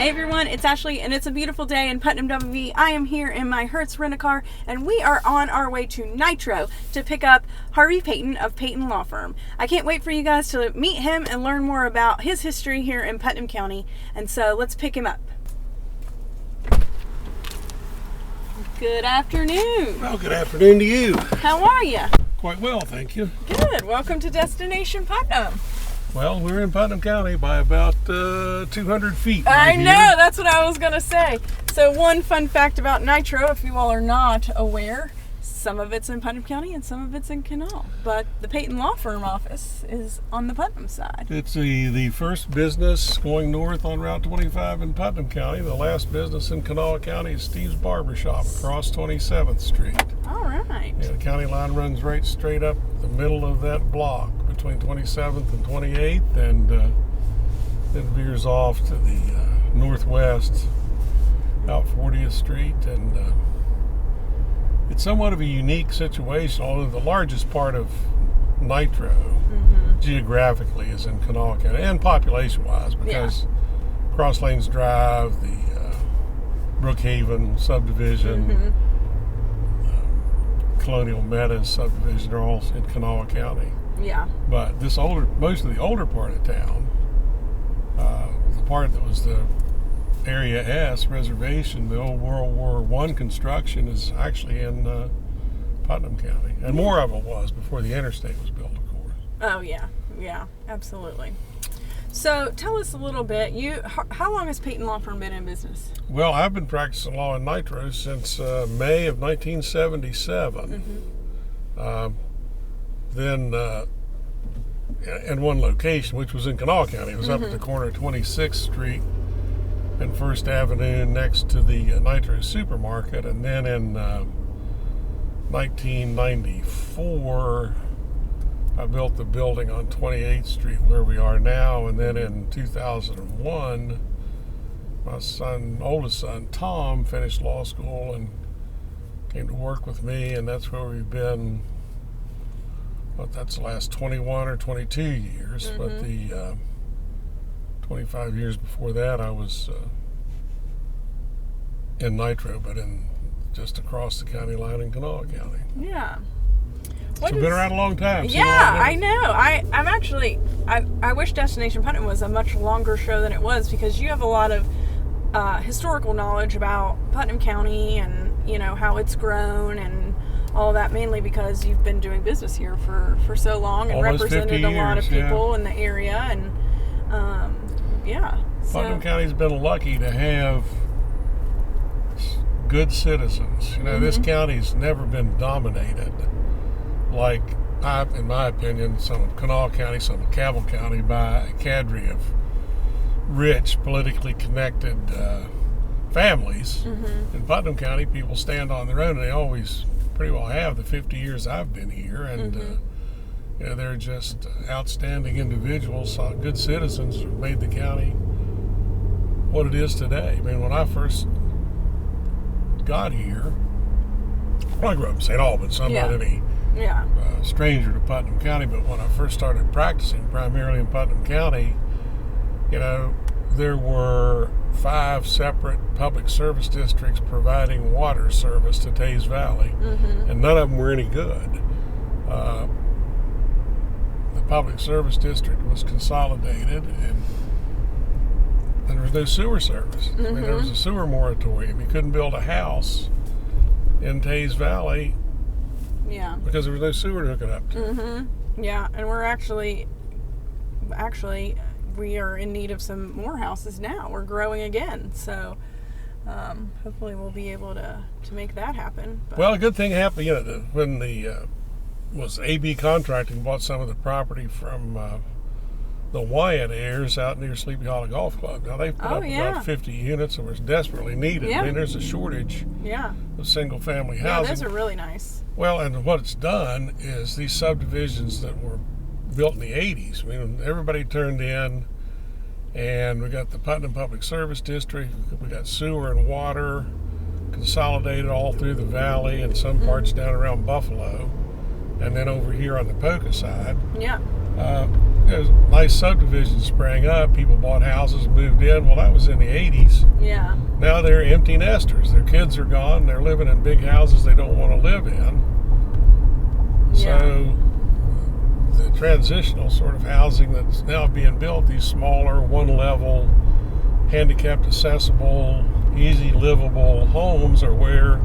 Hey everyone, it's Ashley and it's a beautiful day in Putnam, WV. I am here in my Hertz Rent-A-Car and we are on our way to Nitro to pick up Harvey Peyton of Peyton Law Firm. I can't wait for you guys to meet him and learn more about his history here in Putnam County. And so let's pick him up. Good afternoon. Well, good afternoon to you. How are you? Quite well, thank you. Good. Welcome to Destination Putnam. Well, we're in Putnam County by about 200 feet. I know, that's what I was going to say. So one fun fact about Nitro, if you all are not aware, some of it's in Putnam County and some of it's in Kanawha. But the Peyton Law Firm office is on the Putnam side. It's the first business going north on Route 25 in Putnam County. The last business in Kanawha County is Steve's Barbershop across 27th Street. All right. Yeah, the county line runs right straight up the middle of that block between 27th and 28th, and then veers off to the northwest out 40th Street. And it's somewhat of a unique situation, although the largest part of Nitro geographically is in Kanawha County, and population-wise, because Cross Lanes Drive, the Brookhaven subdivision, Colonial Meadows subdivision are all in Kanawha County. Yeah. But most of the older part of town, the part that was the Area S reservation, the old World War I construction, is actually in Putnam County. And more of it was before the interstate was built, of course. Oh, yeah. Yeah, absolutely. So tell us a little bit. How long has Peyton Law Firm been in business? Well, I've been practicing law in Nitro since May of 1977. Then in one location, which was in Kanawha County. It was up at the corner of 26th Street and First Avenue next to the Nitro supermarket. And then in 1994, I built the building on 28th Street where we are now. And then in 2001, my oldest son, Tom, finished law school and came to work with me. And that's where we've been. Well, that's the last 21 or 22 years, but the 25 years before that, I was in Nitro, but just across the county line in Kanawha County. Yeah. So been around a long time. Yeah, I know. I'm actually, I wish Destination Putnam was a much longer show than it was, because you have a lot of historical knowledge about Putnam County and, you know, how it's grown and all that, mainly because you've been doing business here for so long and almost represented a lot of people in the area. And Putnam County's been lucky to have good citizens. You know, this county's never been dominated like, in my opinion, some of Kanawha County, some of Cabell County, by a cadre of rich, politically connected families. In Putnam County, people stand on their own, and they always pretty well have the 50 years I've been here, and you know, they're just outstanding individuals, good citizens who made the county what it is today. I mean, when I first got here, well, I grew up in St. Albans, so I'm not any stranger to Putnam County, but when I first started practicing primarily in Putnam County, you know, there were 5 separate public service districts providing water service to Tays Valley, and none of them were any good. The public service district was consolidated, and there was no sewer service. I mean, there was a sewer moratorium. You couldn't build a house in Tays Valley because there was no sewer to hook it up to. Yeah, and we're actually we are in need of some more houses now. We're growing again, so hopefully we'll be able to make that happen. But well, a good thing happened, you know, when the was AB Contracting bought some of the property from the Wyatt heirs out near Sleepy Hollow Golf Club. Now they've put up about 50 units and was desperately needed. I mean, there's a shortage of single-family housing. Yeah, those are really nice. Well, and what it's done is these subdivisions that were built in the 80s. I mean, everybody turned in, and we got the Putnam Public Service District. We got sewer and water consolidated all through the valley and some parts down around Buffalo, and then over here on the Poca side. nice subdivisions sprang up. People bought houses, moved in. Well, that was in the 80s. Yeah. Now they're empty nesters. Their kids are gone. They're living in big houses they don't want to live in. Yeah. So the transitional sort of housing that's now being built, these smaller, one-level, handicapped accessible, easy livable homes are where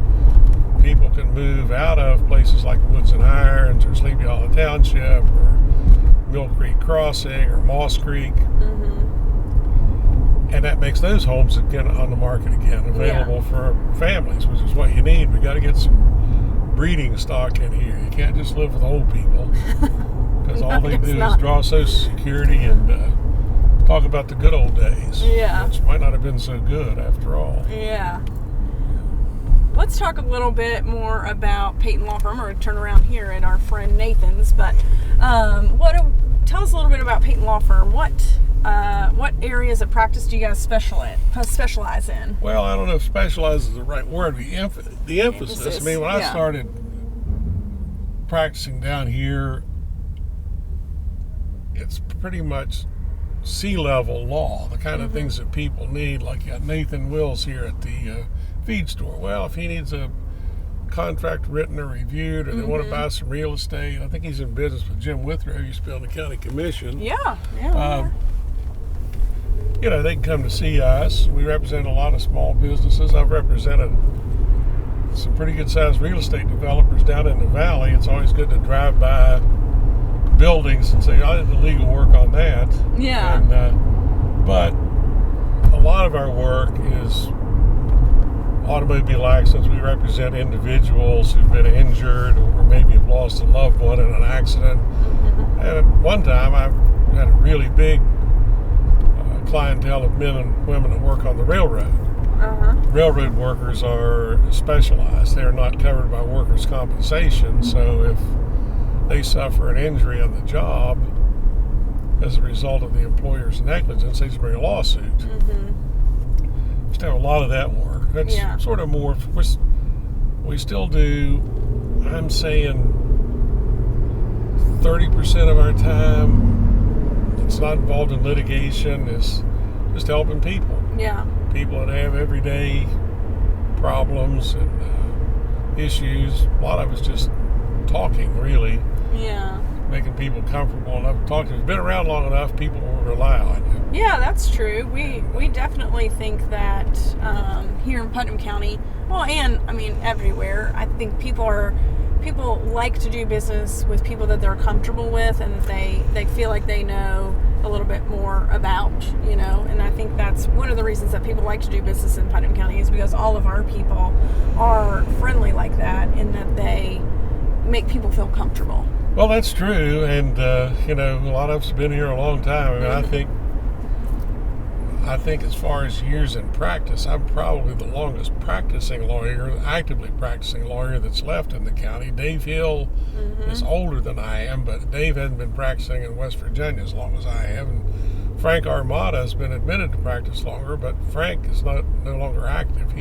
people can move out of places like Woods and Irons or Sleepy Hollow Township or Mill Creek Crossing or Moss Creek. And that makes those homes again on the market again, available for families, which is what you need. We got to get some breeding stock in here. You can't just live with old people because all they do is draw Social Security and talk about the good old days, which might not have been so good after all. Yeah. Let's talk a little bit more about Peyton Law Firm. We're going to turn around here at our friend Nathan's, but tell us a little bit about Peyton Law Firm. What areas of practice do you guys specialize in? Well, I don't know if specialize is the right word. The emphasis. I mean, when I started practicing down here, it's pretty much C-level law, the kind of things that people need. Like you got Nathan Wills here at the feed store. Well, if he needs a contract written or reviewed, or they want to buy some real estate, I think he's in business with Jim Withrow, who used to be on the county commission. They can come to see us. We represent a lot of small businesses. I've represented some pretty good sized real estate developers down in the valley. It's always good to drive by buildings and say, I did the legal work on that. But a lot of our work is automobile accidents. We represent individuals who've been injured or maybe have lost a loved one in an accident. And at one time I had a really big clientele of men and women that work on the railroad. Railroad workers are specialized. They're not covered by workers' compensation, so if they suffer an injury on the job as a result of the employer's negligence, they just bring a lawsuit. Just have a lot of that work. That's sort of more, we still do, I'm saying 30% of our time that's not involved in litigation is just helping people. People that have everyday problems and issues. A lot of it's just talking, really. Making people comfortable enough to talk to. If you've been around long enough, people will rely on you. Yeah, that's true. We definitely think that here in Putnam County, well, and I mean everywhere, I think people like to do business with people that they're comfortable with and that they feel like they know a little bit more about, and I think that's one of the reasons that people like to do business in Putnam County is because all of our people are friendly like that in that they make people feel comfortable. Well, that's true, and a lot of us have been here a long time. I mean, I think as far as years in practice, I'm probably the longest actively practicing lawyer that's left in the county. Dave Hill is older than I am, but Dave hasn't been practicing in West Virginia as long as I have. And Frank Armada has been admitted to practice longer, but Frank is no longer active.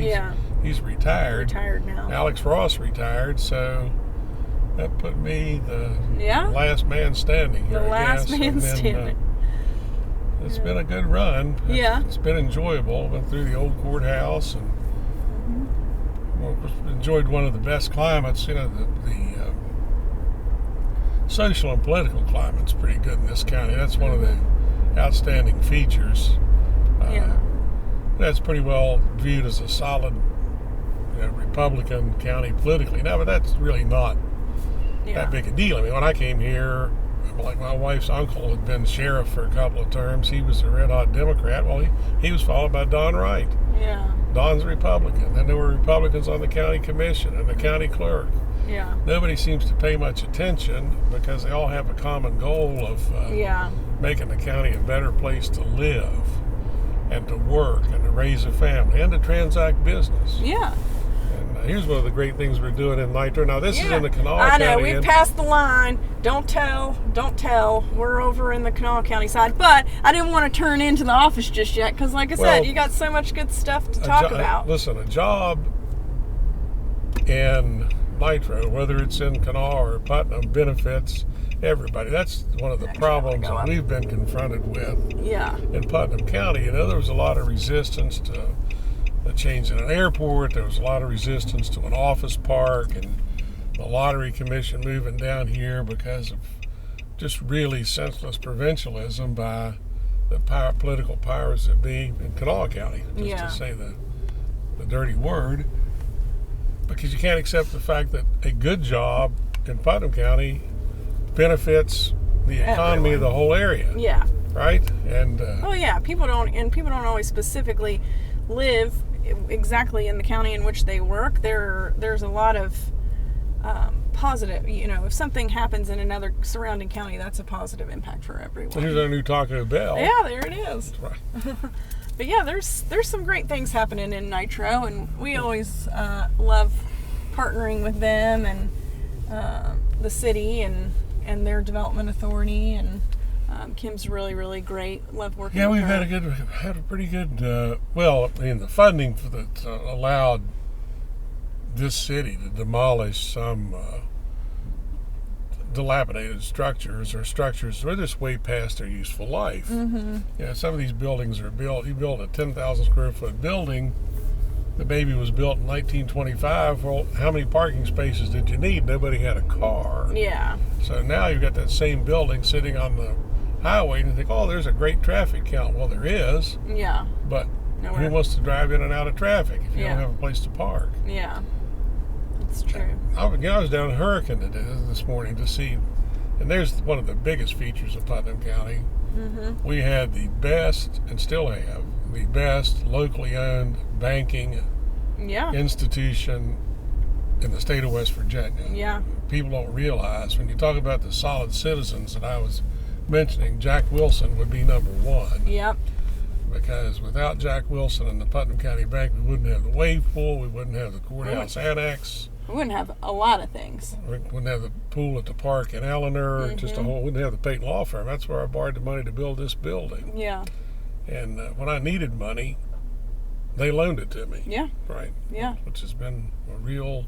He's retired. Retired now. Alex Ross retired, so that put me the last man standing here. The last man standing. It's been a good run. It's been enjoyable. Went through the old courthouse and enjoyed one of the best climates. The social and political climate's pretty good in this county. That's one of the outstanding features. That's pretty well viewed as a solid Republican county politically now, but that's really not that big a deal. I mean, when I came here, like my wife's uncle had been sheriff for a couple of terms. He was a red-hot Democrat. Well, he was followed by Don Wright. Don's a Republican. Then there were Republicans on the county commission and the county clerk. Nobody seems to pay much attention because they all have a common goal of making the county a better place to live and to work and to raise a family and to transact business. Here's one of the great things we're doing in Nitro. Now, this is in the Kanawha County. I know, we passed the line. Don't tell. We're over in the Kanawha County side. But I didn't want to turn into the office just yet because, like I said, you got so much good stuff to talk about. Listen, a job in Nitro, whether it's in Kanawha or Putnam, benefits everybody. That's one of the problems that we've been confronted with in Putnam County. You know, there was a lot of resistance to the change in an airport. There was a lot of resistance to an office park and the lottery commission moving down here because of just really senseless provincialism by the political powers that be in Kanawha County, just to say the dirty word, because you can't accept the fact that a good job in Putnam County benefits the economy of the whole area. Yeah. Right? And people don't always specifically live exactly in the county in which they work. There's a lot of positive, if something happens in another surrounding county, that's a positive impact for everyone. So here's our new Taco Bell. Yeah, there it is. Right. But yeah, there's some great things happening in Nitro, and we always love partnering with them and the city and their development authority, and Kim's really, really great. Love working with her. Yeah, we've had a pretty good, the funding for that allowed this city to demolish some dilapidated structures or structures that are just way past their useful life. Mm-hmm. Some of these buildings are built. You build a 10,000 square foot building. The baby was built in 1925. Well, how many parking spaces did you need? Nobody had a car. Yeah. So now you've got that same building sitting on the highway, and you think, oh, there's a great traffic count. Well, there is. Yeah. But who wants to drive in and out of traffic if you don't have a place to park? Yeah. That's true. I was down in Hurricane this morning to see, and there's one of the biggest features of Putnam County. Mm-hmm. We had the best, and still have, the best locally owned banking institution in the state of West Virginia. Yeah. People don't realize, when you talk about the solid citizens that I was mentioning, Jack Wilson would be number one. Yep. Because without Jack Wilson and the Putnam County Bank, we wouldn't have the wave pool, we wouldn't have the courthouse annex. We wouldn't have a lot of things. We wouldn't have the pool at the park in Eleanor, Mm-hmm. Wouldn't have the Peyton Law firm. That's where I borrowed the money to build this building. Yeah. And when I needed money, they loaned it to me. Yeah. Right. Yeah. Which has been a real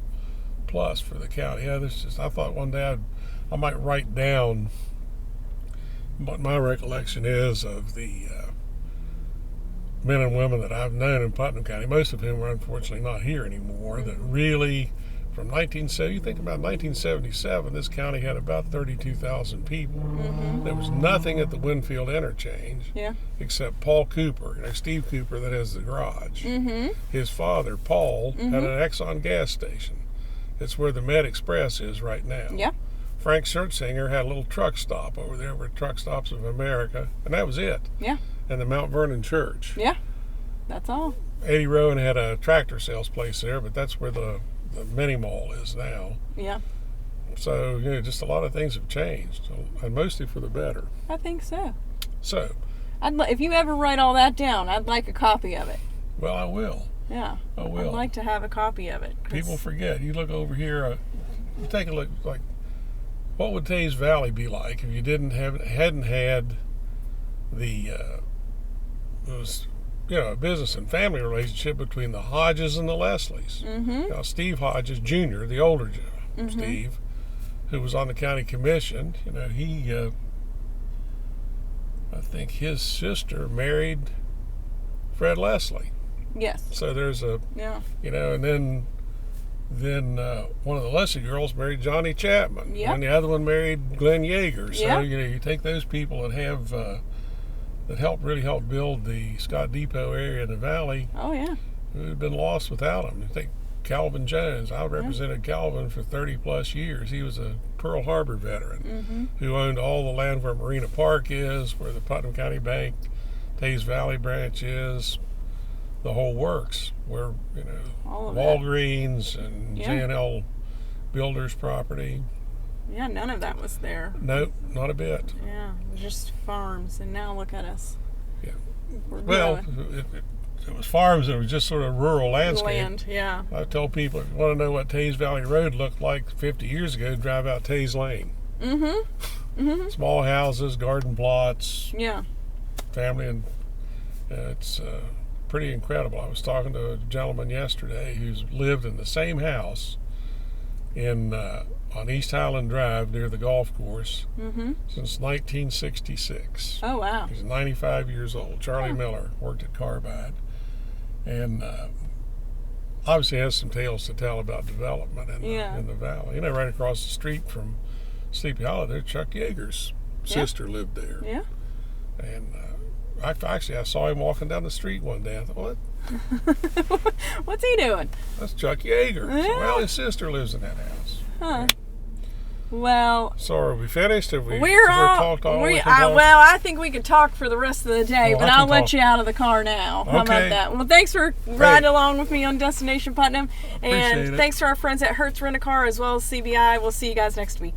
plus for the county. Yeah, I thought one day I might write down what my recollection is of the men and women that I've known in Putnam County, most of whom are unfortunately not here anymore, that really, from 1970, you think about 1977, this county had about 32,000 people. Mm-hmm. There was nothing at the Winfield interchange except Paul Cooper, Steve Cooper that has the garage. Mm-hmm. His father, Paul, had an Exxon gas station. It's where the Med Express is right now. Yeah. Frank Schertzinger had a little truck stop over there where Truck Stops of America, and that was it. Yeah. And the Mount Vernon Church. Yeah. That's all. Eddie Rowan had a tractor sales place there, but that's where the mini mall is now. Yeah. So, just a lot of things have changed, and mostly for the better. I think so. So, if you ever write all that down, I'd like a copy of it. Well, I will. Yeah. I will. I'd like to have a copy of it. People forget. You look over here, you take a look, like, what would Tays Valley be like if you hadn't had the a business and family relationship between the Hodges and the Leslies. Mm-hmm. Now, Steve Hodges Jr., the older Steve, who was on the county commission, he, I think his sister married Fred Leslie. Yes. So there's and then one of the Leslie girls married Johnny Chapman. Yep. And the other one married Glenn Yeager. So, Yep. You take those people that have, that really helped build the Scott Depot area in the valley. Oh, yeah. It would have been lost without them. You think Calvin Jones. I represented Calvin for 30 plus years. He was a Pearl Harbor veteran who owned all the land where Marina Park is, where the Putnam County Bank, Tays Valley branch is, the whole works, where, Walgreens and J&L Builders property. Yeah, none of that was there. Nope, not a bit. Yeah, it was just farms, and now look at us. Yeah. Well, it was farms, it was just sort of rural landscape. Land, yeah. I tell people, if you want to know what Tays Valley Road looked like 50 years ago, drive out Tays Lane. Mm-hmm. Mm-hmm. Small houses, garden plots. Yeah. Family, and it's pretty incredible. I was talking to a gentleman yesterday who's lived in the same house on East Highland Drive near the golf course Mm-hmm. since 1966. Oh, wow. He's 95 years old. Charlie Miller worked at Carbide, and obviously has some tales to tell about development in the valley. Right across the street from Sleepy Hollow, there, Chuck Yeager's sister lived there. Yeah. And I saw him walking down the street one day. I thought, what? What's he doing? That's Chuck Yeager. Yeah. Well, his sister lives in that house. Huh. Well, so are we finished? Have we talked all we can talk? Well, I think we could talk for the rest of the day, but I'll let you out of the car now. How about that? Well, thanks for riding along with me on Destination Putnam. And thanks to our friends at Hertz Rent-A-Car as well as CBI. We'll see you guys next week.